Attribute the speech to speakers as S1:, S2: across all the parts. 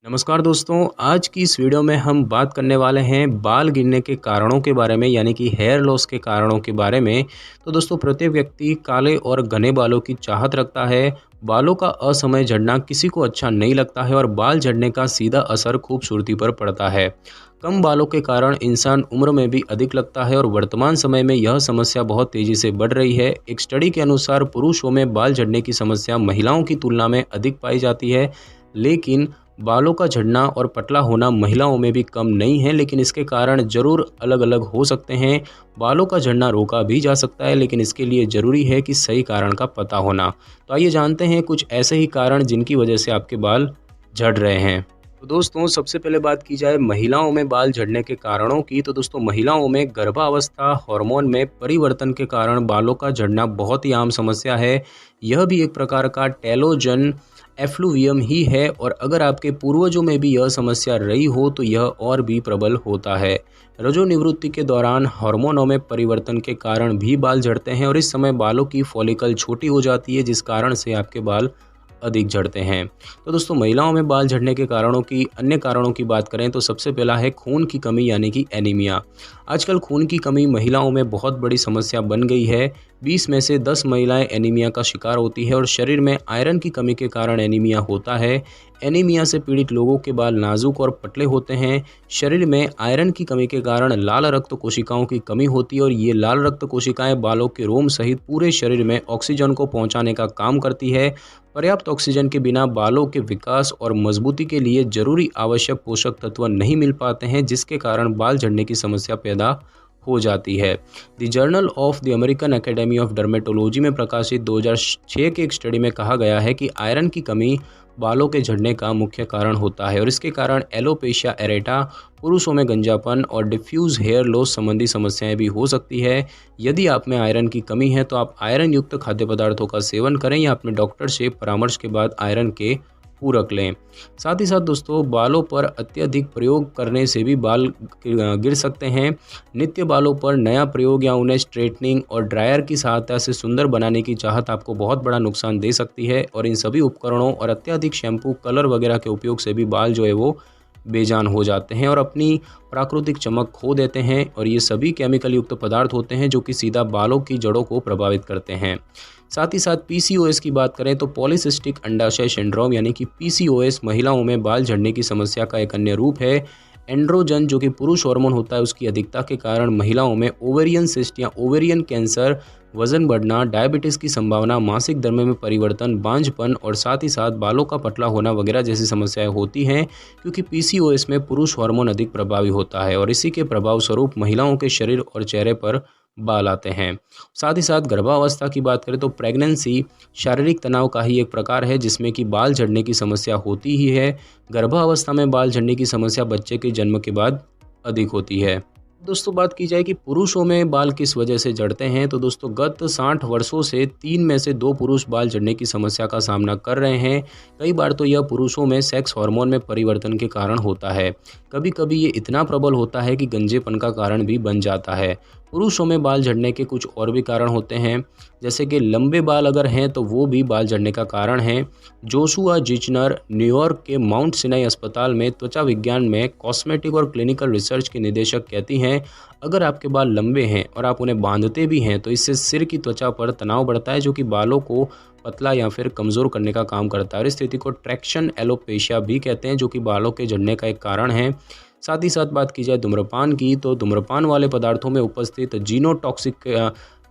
S1: नमस्कार दोस्तों, आज की इस वीडियो में हम बात करने वाले हैं बाल गिरने के कारणों के बारे में, यानी कि हेयर लॉस के कारणों के बारे में। तो दोस्तों, प्रत्येक व्यक्ति काले और घने बालों की चाहत रखता है। बालों का असमय झड़ना किसी को अच्छा नहीं लगता है और बाल झड़ने का सीधा असर खूबसूरती पर पड़ता है। कम बालों के कारण इंसान उम्र में भी अधिक लगता है और वर्तमान समय में यह समस्या बहुत तेजी से बढ़ रही है। एक स्टडी के अनुसार पुरुषों में बाल झड़ने की समस्या महिलाओं की तुलना में अधिक पाई जाती है, लेकिन बालों का झड़ना और पतला होना महिलाओं में भी कम नहीं है, लेकिन इसके कारण ज़रूर अलग अलग हो सकते हैं। बालों का झड़ना रोका भी जा सकता है, लेकिन इसके लिए ज़रूरी है कि सही कारण का पता होना। तो आइए जानते हैं कुछ ऐसे ही कारण जिनकी वजह से आपके बाल झड़ रहे हैं। तो दोस्तों, सबसे पहले बात की जाए महिलाओं में बाल झड़ने के कारणों की, तो दोस्तों महिलाओं में गर्भावस्था हार्मोन में परिवर्तन के कारण बालों का झड़ना बहुत ही आम समस्या है। यह भी एक प्रकार का टेलोजन एफ्लुवियम ही है, और अगर आपके पूर्वजों में भी यह समस्या रही हो तो यह और भी प्रबल होता है। रजोनिवृत्ति के दौरान हार्मोनों में परिवर्तन के कारण भी बाल झड़ते हैं और इस समय बालों की फॉलिकल छोटी हो जाती है, जिस कारण से आपके बाल अधिक झड़ते हैं। तो दोस्तों, महिलाओं में बाल झड़ने के कारणों की अन्य कारणों की बात करें तो सबसे पहला है खून की कमी, यानी कि एनीमिया। आजकल खून की कमी महिलाओं में बहुत बड़ी समस्या बन गई है। 20 में से 10 महिलाएं एनीमिया का शिकार होती है और शरीर में आयरन की कमी के कारण एनीमिया होता है। एनीमिया से पीड़ित लोगों के बाल नाजुक और पतले होते हैं। शरीर में आयरन की कमी के कारण लाल रक्त कोशिकाओं की कमी होती है और ये लाल रक्त कोशिकाएं बालों के रोम सहित पूरे शरीर में ऑक्सीजन को पहुंचाने का काम करती है। पर्याप्त ऑक्सीजन के बिना बालों के विकास और मजबूती के लिए जरूरी आवश्यक पोषक तत्व नहीं मिल पाते हैं, जिसके कारण बाल झड़ने की समस्या पैदा हो जाती है। The journal of the American academy of dermatology में प्रकाशित 2006 के एक स्टडी में कहा गया है कि आयरन की कमी बालों के झड़ने का मुख्य कारण होता है और इसके कारण एलोपेशिया एरेटा, पुरुषों में गंजापन और डिफ्यूज हेयर लॉस संबंधी समस्याएं भी हो सकती है। यदि आप में आयरन की कमी है तो आप आयरन युक्त खाद्य पदार्थों का सेवन करें या अपने डॉक्टर से परामर्श के बाद आयरन के पूरक लें। साथ ही साथ दोस्तों, बालों पर अत्यधिक प्रयोग करने से भी बाल गिर सकते हैं। नित्य बालों पर नया प्रयोग या उन्हें स्ट्रेटनिंग और ड्रायर की सहायता से सुंदर बनाने की चाहत आपको बहुत बड़ा नुकसान दे सकती है और इन सभी उपकरणों और अत्यधिक शैम्पू, कलर वगैरह के उपयोग से भी बाल जो है वो बेजान हो जाते हैं और अपनी प्राकृतिक चमक खो देते हैं, और ये सभी केमिकल युक्त पदार्थ होते हैं जो कि सीधा बालों की जड़ों को प्रभावित करते हैं। साथ ही साथ पीसीओएस की बात करें तो पॉलीसिस्टिक अंडाशय सिंड्रोम, यानी कि पीसीओएस महिलाओं में बाल झड़ने की समस्या का एक अन्य रूप है। एंड्रोजन, जो कि पुरुष हार्मोन होता है, उसकी अधिकता के कारण महिलाओं में ओवेरियन सिस्ट या ओवेरियन कैंसर, वजन बढ़ना, डायबिटीज़ की संभावना, मासिक धर्म में परिवर्तन, बांझपन और साथ ही साथ बालों का पतला होना वगैरह जैसी समस्याएं होती हैं, क्योंकि पीसीओएस में पुरुष हार्मोन अधिक प्रभावी होता है और इसी के प्रभाव स्वरूप महिलाओं के शरीर और चेहरे पर बाल आते हैं। साथ ही साथ गर्भावस्था की बात करें तो प्रेगनेंसी शारीरिक तनाव का ही एक प्रकार है जिसमें कि बाल झड़ने की समस्या होती ही है। गर्भावस्था में बाल झड़ने की समस्या बच्चे के जन्म के बाद अधिक होती है। दोस्तों, बात की जाए कि पुरुषों में बाल किस वजह से झड़ते हैं, तो दोस्तों गत 60 वर्षों से 3 में से 2 पुरुष बाल झड़ने की समस्या का सामना कर रहे हैं। कई बार तो यह पुरुषों में सेक्स हार्मोन में परिवर्तन के कारण होता है। कभी कभी ये इतना प्रबल होता है कि गंजेपन का कारण भी बन जाता है। पुरुषों में बाल झड़ने के कुछ और भी कारण होते हैं, जैसे कि लंबे बाल अगर हैं तो वो भी बाल झड़ने का कारण है। जोशुआ जिचनर न्यूयॉर्क के माउंट सिनाई अस्पताल में त्वचा विज्ञान में कॉस्मेटिक और क्लिनिकल रिसर्च की निदेशक कहती हैं, अगर आपके बाल लंबे हैं और आप उन्हें बांधते भी हैं तो इससे सिर की त्वचा पर तनाव बढ़ता है, जो कि बालों को पतला या फिर कमज़ोर करने का काम करता है और इस स्थिति को ट्रैक्शन एलोपेशिया भी कहते हैं, जो कि बालों के झड़ने का एक कारण है। साथ ही साथ बात की जाए धूम्रपान की, तो धूम्रपान वाले पदार्थों में उपस्थित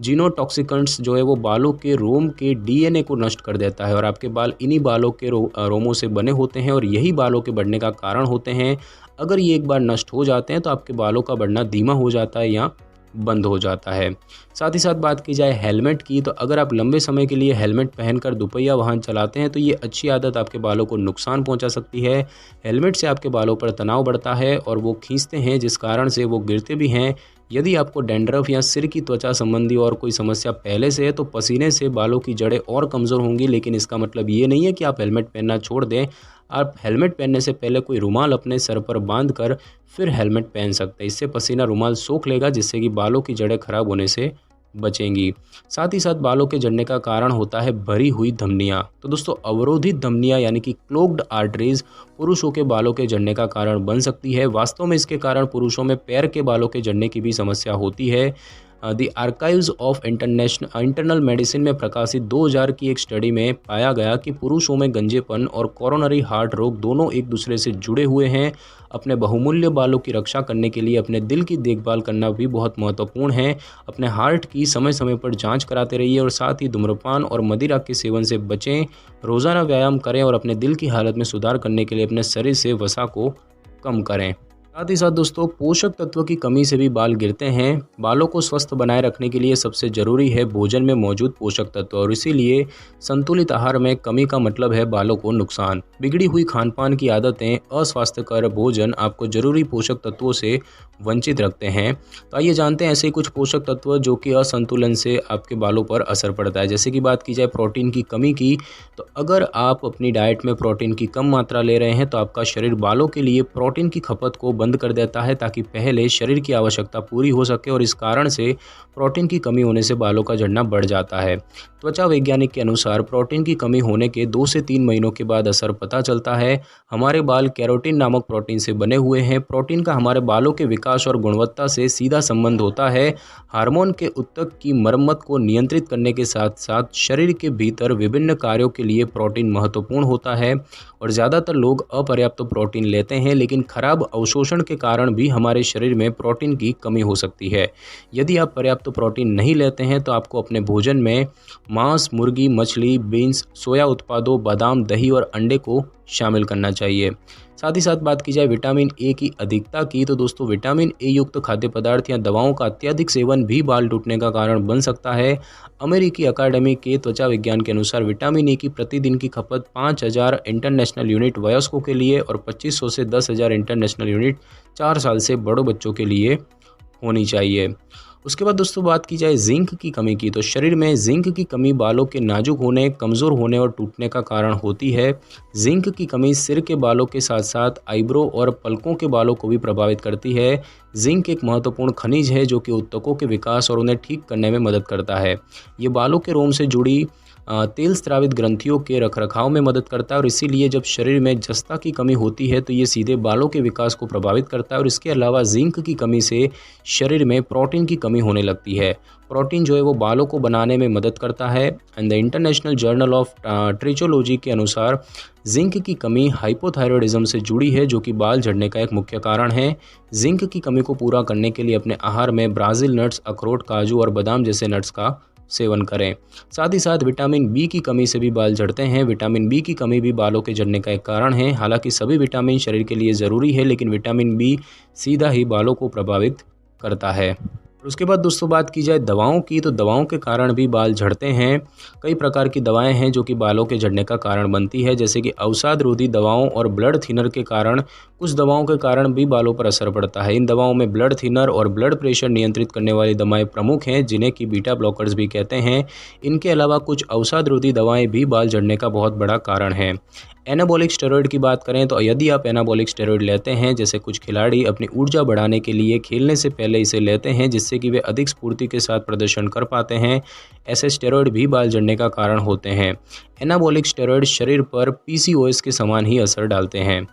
S1: जीनोटॉक्सिकेंट्स जो है वो बालों के रोम के डीएनए को नष्ट कर देता है और आपके बाल इन्हीं बालों के रोमों से बने होते हैं और यही बालों के बढ़ने का कारण होते हैं। अगर ये एक बार नष्ट हो जाते हैं तो आपके बालों का बढ़ना धीमा हो जाता है या बंद हो जाता है। साथ ही साथ बात की जाए हेलमेट की, तो अगर आप लंबे समय के लिए हेलमेट पहनकर दोपहिया वाहन चलाते हैं तो ये अच्छी आदत आपके बालों को नुकसान पहुंचा सकती है। हेलमेट से आपके बालों पर तनाव बढ़ता है और वो खींचते हैं, जिस कारण से वो गिरते भी हैं। यदि आपको डैंड्रफ या सिर की त्वचा संबंधी और कोई समस्या पहले से है तो पसीने से बालों की जड़ें और कमज़ोर होंगी, लेकिन इसका मतलब ये नहीं है कि आप हेलमेट पहनना छोड़ दें। आप हेलमेट पहनने से पहले कोई रुमाल अपने सर पर बांधकर फिर हेलमेट पहन सकते हैं। इससे पसीना रुमाल सोख लेगा, जिससे कि बालों की जड़ें खराब होने से बचेंगी। साथ ही साथ बालों के झड़ने का कारण होता है भरी हुई धमनियाँ। तो दोस्तों अवरोधित धमनियाँ यानी कि क्लोग्ड आर्टरीज पुरुषों के बालों के झड़ने का कारण बन सकती है। वास्तव में इसके कारण पुरुषों में पैर के बालों के झड़ने की भी समस्या होती है। The archives of internal medicine में प्रकाशित 2000 की एक स्टडी में पाया गया कि पुरुषों में गंजेपन और कोरोनरी हार्ट रोग दोनों एक दूसरे से जुड़े हुए हैं। अपने बहुमूल्य बालों की रक्षा करने के लिए अपने दिल की देखभाल करना भी बहुत महत्वपूर्ण है। अपने हार्ट की समय समय पर जांच कराते रहिए और साथ ही धूम्रपान और मदिरा के सेवन से बचें। रोज़ाना व्यायाम करें और अपने दिल की हालत में सुधार करने के लिए अपने शरीर से वसा को कम करें। साथ ही साथ दोस्तों पोषक तत्व की कमी से भी बाल गिरते हैं। बालों को स्वस्थ बनाए रखने के लिए सबसे ज़रूरी है भोजन में मौजूद पोषक तत्व, और इसीलिए संतुलित आहार में कमी का मतलब है बालों को नुकसान। बिगड़ी हुई खानपान की आदतें, अस्वास्थ्यकर भोजन आपको जरूरी पोषक तत्वों से वंचित रखते हैं। तो आइए जानते हैं ऐसे कुछ पोषक तत्व जो कि असंतुलन से आपके बालों पर असर पड़ता है। जैसे कि बात की जाए प्रोटीन की कमी की, तो अगर आप अपनी डाइट में प्रोटीन की कम मात्रा ले रहे हैं तो आपका शरीर बालों के लिए प्रोटीन की खपत को बंद कर देता है ताकि पहले शरीर की आवश्यकता पूरी हो सके, और इस कारण से प्रोटीन की कमी होने से बालों का झड़ना बढ़ जाता है। त्वचा वैज्ञानिक के अनुसार प्रोटीन की कमी होने के 2 से 3 महीनों के बाद असर पता चलता है। हमारे बाल केरोटिन नामक प्रोटीन से बने हुए हैं। प्रोटीन का हमारे बालों के विकास और गुणवत्ता से सीधा संबंध होता है। हार्मोन के ऊतक की मरम्मत को नियंत्रित करने के साथ साथ शरीर के भीतर विभिन्न कार्यों के लिए प्रोटीन महत्वपूर्ण होता है, और ज़्यादातर लोग अपर्याप्त प्रोटीन लेते हैं, लेकिन खराब अवशोषण के कारण भी हमारे शरीर में प्रोटीन की कमी हो सकती है। यदि आप पर्याप्त प्रोटीन नहीं लेते हैं तो आपको अपने भोजन में मांस, मुर्गी, मछली, बीन्स, सोया उत्पादों, बादाम, दही और अंडे को शामिल करना चाहिए। साथ ही साथ बात की जाए विटामिन ए की अधिकता की, तो दोस्तों विटामिन ए युक्त खाद्य पदार्थ या दवाओं का अत्यधिक सेवन भी बाल टूटने का कारण बन सकता है। अमेरिकी अकादमी के त्वचा विज्ञान के अनुसार विटामिन ए की प्रतिदिन की खपत 5000 इंटरनेशनल यूनिट वयस्कों के लिए और 2500 से 10,000 इंटरनेशनल यूनिट 4 साल से बड़े बच्चों के लिए होनी चाहिए। उसके बाद दोस्तों बात की जाए जिंक की कमी की, तो शरीर में जिंक की कमी बालों के नाजुक होने, कमज़ोर होने और टूटने का कारण होती है। जिंक की कमी सिर के बालों के साथ साथ आईब्रो और पलकों के बालों को भी प्रभावित करती है। जिंक एक महत्वपूर्ण खनिज है जो कि ऊतकों के विकास और उन्हें ठीक करने में मदद करता है। ये बालों के रोम से जुड़ी तेल स्रावित ग्रंथियों के रखरखाव में मदद करता है, और इसीलिए जब शरीर में जस्ता की कमी होती है तो ये सीधे बालों के विकास को प्रभावित करता है। और इसके अलावा जिंक की कमी से शरीर में प्रोटीन की कमी होने लगती है। प्रोटीन जो है वो बालों को बनाने में मदद करता है। And the International Journal of Trichology के अनुसार जिंक की कमी हाइपोथायरॉयडिज्म से जुड़ी है, जो कि बाल झड़ने का एक मुख्य कारण है। जिंक की कमी को पूरा करने के लिए अपने आहार में ब्राज़िल नट्स, अखरोट, काजू और बादाम जैसे नट्स का सेवन करें। साथ ही साथ विटामिन बी की कमी से भी बाल झड़ते हैं। विटामिन बी की कमी भी बालों के झड़ने का एक कारण है। हालांकि सभी विटामिन शरीर के लिए ज़रूरी है, लेकिन विटामिन बी सीधा ही बालों को प्रभावित करता है। और उसके बाद दोस्तों बात की जाए दवाओं की, तो दवाओं के कारण भी बाल झड़ते हैं। कई प्रकार की दवाएं हैं जो कि बालों के झड़ने का कारण बनती है, जैसे कि अवसाद रोधी दवाओं और ब्लड थिनर के कारण। कुछ दवाओं के कारण भी बालों पर असर पड़ता है। इन दवाओं में ब्लड थिनर और ब्लड प्रेशर नियंत्रित करने वाली दवाएं प्रमुख हैं, जिन्हें कि बीटा ब्लॉकर्स भी कहते हैं। इनके अलावा कुछ अवसाद रोधी दवाएं भी बाल झड़ने का बहुत बड़ा कारण है। एनाबॉलिक स्टेरॉयड की बात करें तो यदि आप एनाबॉलिक स्टेरॉयड लेते हैं, जैसे कुछ खिलाड़ी अपनी ऊर्जा बढ़ाने के लिए खेलने से पहले इसे लेते हैं जिससे कि वे अधिक स्फूर्ति के साथ प्रदर्शन कर पाते हैं, ऐसे स्टेरॉयड भी बाल झड़ने का कारण होते हैं। एनाबॉलिक स्टेरॉयड शरीर पर पीसीओएस के समान ही असर डालते हैं।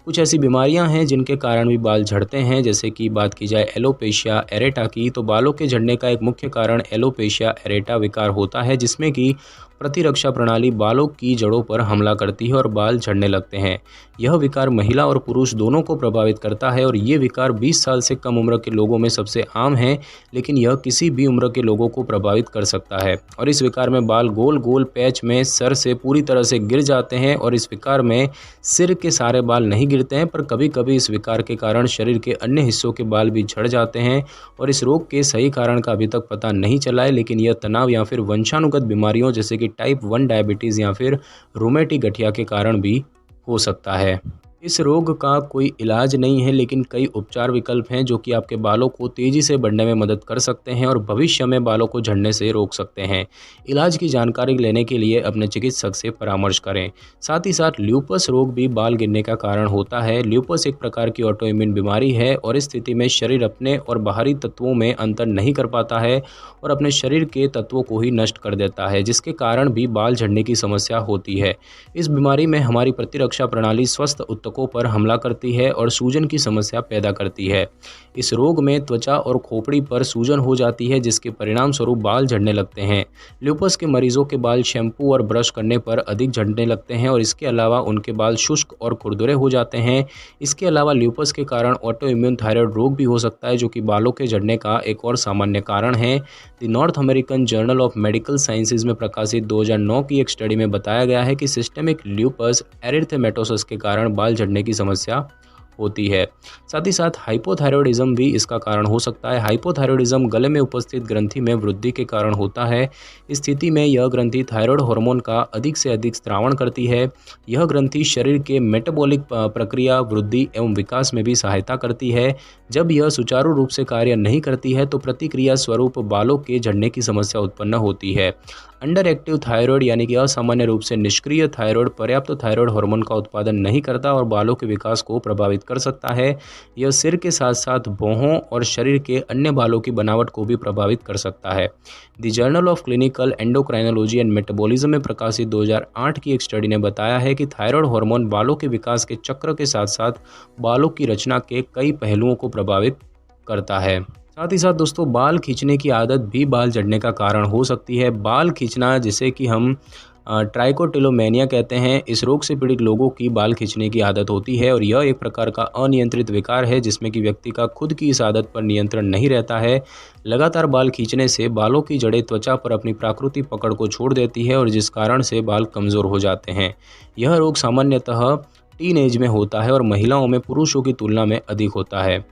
S1: कुछ ऐसी बीमारियां हैं जिनके कारण भी बाल झड़ते हैं, जैसे कि बात की जाए एलोपेशिया एरेटा की, तो बालों के झड़ने का एक मुख्य कारण एलोपेशिया एरेटा विकार होता है, जिसमें कि प्रतिरक्षा प्रणाली बालों की जड़ों पर हमला करती है और बाल झड़ने लगते हैं। यह विकार महिला और पुरुष दोनों को प्रभावित करता है, और ये विकार 20 साल से कम उम्र के लोगों में सबसे आम है, लेकिन यह किसी भी उम्र के लोगों को प्रभावित कर सकता है। और इस विकार में बाल गोल गोल पैच में सर से पूरी तरह से गिर जाते हैं, और इस विकार में सिर के सारे बाल नहीं गिरते हैं, पर कभी कभी इस विकार के कारण शरीर के अन्य हिस्सों के बाल भी झड़ जाते हैं। और इस रोग के सही कारण का अभी तक पता नहीं चला है, लेकिन यह तनाव या फिर वंशानुगत बीमारियों जैसे कि टाइप 1 डायबिटीज़ या फिर रोमेटिक गठिया के कारण भी हो सकता है। इस रोग का कोई इलाज नहीं है, लेकिन कई उपचार विकल्प हैं जो कि आपके बालों को तेज़ी से बढ़ने में मदद कर सकते हैं और भविष्य में बालों को झड़ने से रोक सकते हैं। इलाज की जानकारी लेने के लिए अपने चिकित्सक से परामर्श करें। साथ ही साथ ल्यूपस रोग भी बाल गिरने का कारण होता है। ल्यूपस एक प्रकार की ऑटोइम्यून बीमारी है और इस स्थिति में शरीर अपने और बाहरी तत्वों में अंतर नहीं कर पाता है और अपने शरीर के तत्वों को ही नष्ट कर देता है, जिसके कारण भी बाल झड़ने की समस्या होती है। इस बीमारी में हमारी प्रतिरक्षा प्रणाली स्वस्थ ऊतकों पर हमला करती है और सूजन की समस्या पैदा करती है। इस रोग में त्वचा और खोपड़ी पर सूजन हो जाती है, जिसके परिणाम स्वरूप बाल झड़ने लगते हैं। ल्यूपस के मरीजों के बाल शैम्पू और ब्रश करने पर अधिक झड़ने लगते हैं और इसके अलावा उनके बाल शुष्क और खुरदुरे हो जाते हैं। इसके अलावा ल्यूपस के कारण ऑटोइम्यून थायराइड रोग भी हो सकता है, जो कि बालों के झड़ने का एक और सामान्य कारण है। The north American journal of medical sciences में प्रकाशित 2009 की एक स्टडी में बताया गया है कि सिस्टेमिक ल्यूपस एरिथेमेटोसस के कारण बाल झड़ने की समस्या होती है। साथ ही साथ हाइपोथायरॉयडिज्म भी इसका कारण हो सकता है। हाइपोथायरॉयडिज्म गले में उपस्थित ग्रंथि में वृद्धि के कारण होता है। इस स्थिति में यह ग्रंथि थायराइड हार्मोन का अधिक से अधिक स्रावण करती है। यह ग्रंथि शरीर के मेटाबॉलिक प्रक्रिया, वृद्धि एवं विकास में भी सहायता करती है। जब यह सुचारू रूप से कार्य नहीं करती है तो प्रतिक्रिया स्वरूप बालों के झड़ने की समस्या उत्पन्न होती है। अंडर एक्टिव थायराइड यानी कि असामान्य रूप से निष्क्रिय थायराइड पर्याप्त थायराइड हार्मोन का उत्पादन नहीं करता और बालों के विकास को प्रभावित कर सकता है। यह सिर के साथ साथ भौहों और शरीर के अन्य बालों की बनावट को भी प्रभावित कर सकता है। The journal of clinical endocrinology and metabolism में प्रकाशित 2008 की एक स्टडी ने बताया है कि थायराइड हार्मोन बालों के विकास के चक्र के साथ साथ बालों की रचना के कई पहलुओं को प्रभावित करता है। साथ ही साथ दोस्तों, बाल खींचने की आदत भी बाल झड़ने का कारण हो सकती है। बाल खींचना, जिसे कि हम ट्राइकोटिलोमेनिया कहते हैं, इस रोग से पीड़ित लोगों की बाल खींचने की आदत होती है और यह एक प्रकार का अनियंत्रित विकार है जिसमें कि व्यक्ति का खुद की इस आदत पर नियंत्रण नहीं रहता है। लगातार बाल खींचने से बालों की जड़ें त्वचा पर अपनी प्राकृतिक पकड़ को छोड़ देती है और जिस कारण से बाल कमज़ोर हो जाते हैं। यह रोग सामान्यतः टीन एज में होता है और महिलाओं में पुरुषों की तुलना में अधिक होता है।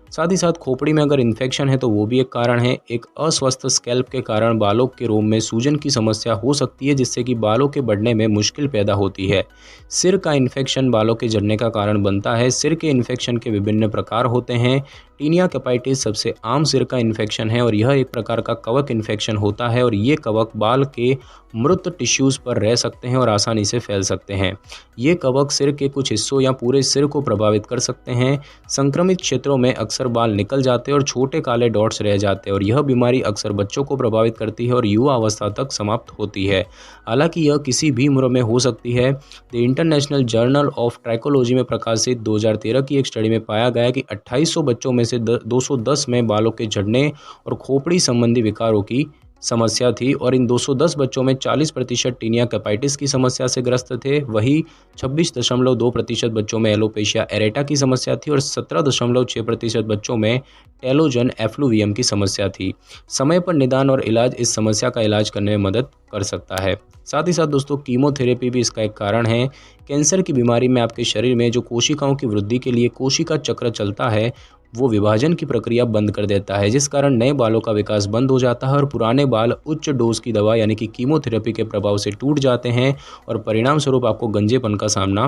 S1: साथ ही साथ खोपड़ी में अगर इन्फेक्शन है तो वो भी एक कारण है। एक अस्वस्थ स्कैल्प के कारण बालों के रोम में सूजन की समस्या हो सकती है, जिससे कि बालों के बढ़ने में मुश्किल पैदा होती है। सिर का इन्फेक्शन बालों के झड़ने का कारण बनता है। सिर के इन्फेक्शन के विभिन्न प्रकार होते हैं। टीनिया कैपाइटिस सबसे आम सिर का इन्फेक्शन है और यह एक प्रकार का कवक इन्फेक्शन होता है और ये कवक बाल के मृत टिश्यूज़ पर रह सकते हैं और आसानी से फैल सकते हैं। ये कवक सिर के कुछ हिस्सों या पूरे सिर को प्रभावित कर सकते हैं। संक्रमित क्षेत्रों में अक्सर बाल निकल जाते हैं और छोटे काले डॉट्स रह जाते हैं और यह बीमारी अक्सर बच्चों को प्रभावित करती है और युवा अवस्था तक समाप्त होती है। हालांकि यह किसी भी उम्र में हो सकती है। The International Journal of trichology में प्रकाशित 2013 की एक स्टडी में पाया गया कि 2800 बच्चों में से 210 में बालों के झड़ने और खोपड़ी संबंधी विकारों की समस्या थी और इन 210 बच्चों में 40% टीनिया कैपाइटिस की समस्या से ग्रस्त थे। वही 26.2% बच्चों में एलोपेशिया एरेटा की समस्या थी और 17.6% बच्चों में टेलोजन एफ्लुवियम की समस्या थी। समय पर निदान और इलाज इस समस्या का इलाज करने में मदद कर सकता है। साथ ही साथ दोस्तों, कीमोथेरेपी भी इसका एक कारण है। कैंसर की बीमारी में आपके शरीर में जो कोशिकाओं की वृद्धि के लिए कोशिका चक्र चलता है, वो विभाजन की प्रक्रिया बंद कर देता है, जिस कारण नए बालों का विकास बंद हो जाता है और पुराने बाल उच्च डोज की दवा यानी कि कीमोथेरेपी के प्रभाव से टूट जाते हैं और परिणाम स्वरूप आपको गंजेपन का सामना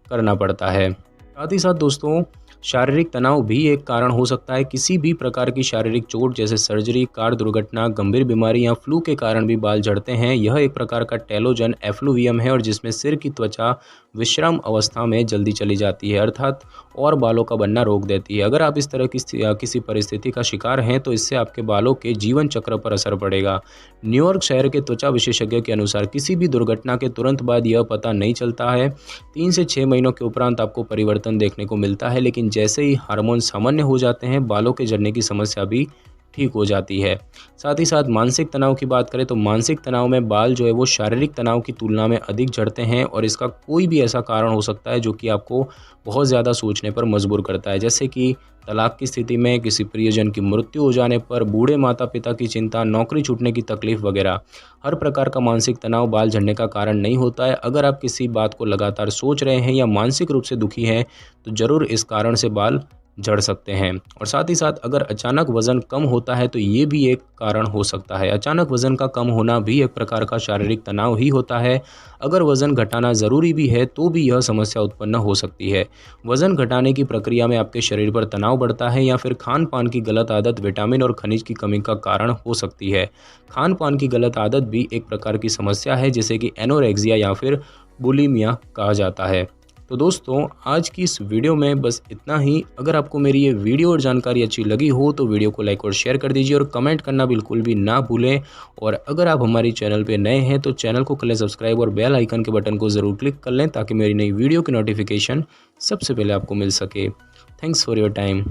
S1: करना पड़ता है। साथ ही साथ दोस्तों, शारीरिक तनाव भी एक कारण हो सकता है। किसी भी प्रकार की शारीरिक चोट जैसे सर्जरी, कार दुर्घटना, गंभीर बीमारी या फ्लू के कारण भी बाल झड़ते हैं। यह एक प्रकार का टेलोजन एफ्लुवियम है और जिसमें सिर की त्वचा विश्राम अवस्था में जल्दी चली जाती है, अर्थात और बालों का बनना रोक देती है। अगर आप इस तरह की किसी परिस्थिति का शिकार हैं तो इससे आपके बालों के जीवन चक्र पर असर पड़ेगा। न्यूयॉर्क शहर के त्वचा विशेषज्ञ के अनुसार किसी भी दुर्घटना के तुरंत बाद यह पता नहीं चलता है। 3 से 6 महीनों के उपरांत आपको परिवर्तन देखने को मिलता है, लेकिन जैसे ही हार्मोन सामान्य हो जाते हैं, बालों के झड़ने की समस्या भी ठीक हो जाती है। साथ ही साथ मानसिक तनाव की बात करें तो मानसिक तनाव में बाल जो है वो शारीरिक तनाव की तुलना में अधिक झड़ते हैं और इसका कोई भी ऐसा कारण हो सकता है जो कि आपको बहुत ज़्यादा सोचने पर मजबूर करता है, जैसे कि तलाक की स्थिति में, किसी प्रियजन की मृत्यु हो जाने पर, बूढ़े माता पिता की चिंता, नौकरी छूटने की तकलीफ वगैरह। हर प्रकार का मानसिक तनाव बाल झड़ने का कारण नहीं होता है। अगर आप किसी बात को लगातार सोच रहे हैं या मानसिक रूप से दुखी हैं तो ज़रूर इस कारण से बाल झड़ सकते हैं। और साथ ही साथ अगर अचानक वज़न कम होता है तो ये भी एक कारण हो सकता है। अचानक वज़न का कम होना भी एक प्रकार का शारीरिक तनाव ही होता है। अगर वज़न घटाना ज़रूरी भी है तो भी यह समस्या उत्पन्न हो सकती है। वज़न घटाने की प्रक्रिया में आपके शरीर पर तनाव बढ़ता है या फिर खान-पान की गलत आदत विटामिन और खनिज की कमी का कारण हो सकती है। खान-पान की गलत आदत भी एक प्रकार की समस्या है जिसे कि एनोरेक्सिया या फिर बुलिमिया कहा जाता है। तो दोस्तों आज की इस वीडियो में बस इतना ही। अगर आपको मेरी ये वीडियो और जानकारी अच्छी लगी हो तो वीडियो को लाइक और शेयर कर दीजिए और कमेंट करना बिल्कुल भी ना भूलें। और अगर आप हमारी चैनल पे नए हैं तो चैनल को कर लें सब्सक्राइब और बेल आइकन के बटन को ज़रूर क्लिक कर लें ताकि मेरी नई वीडियो की नोटिफिकेशन सबसे पहले आपको मिल सके। Thanks for your time.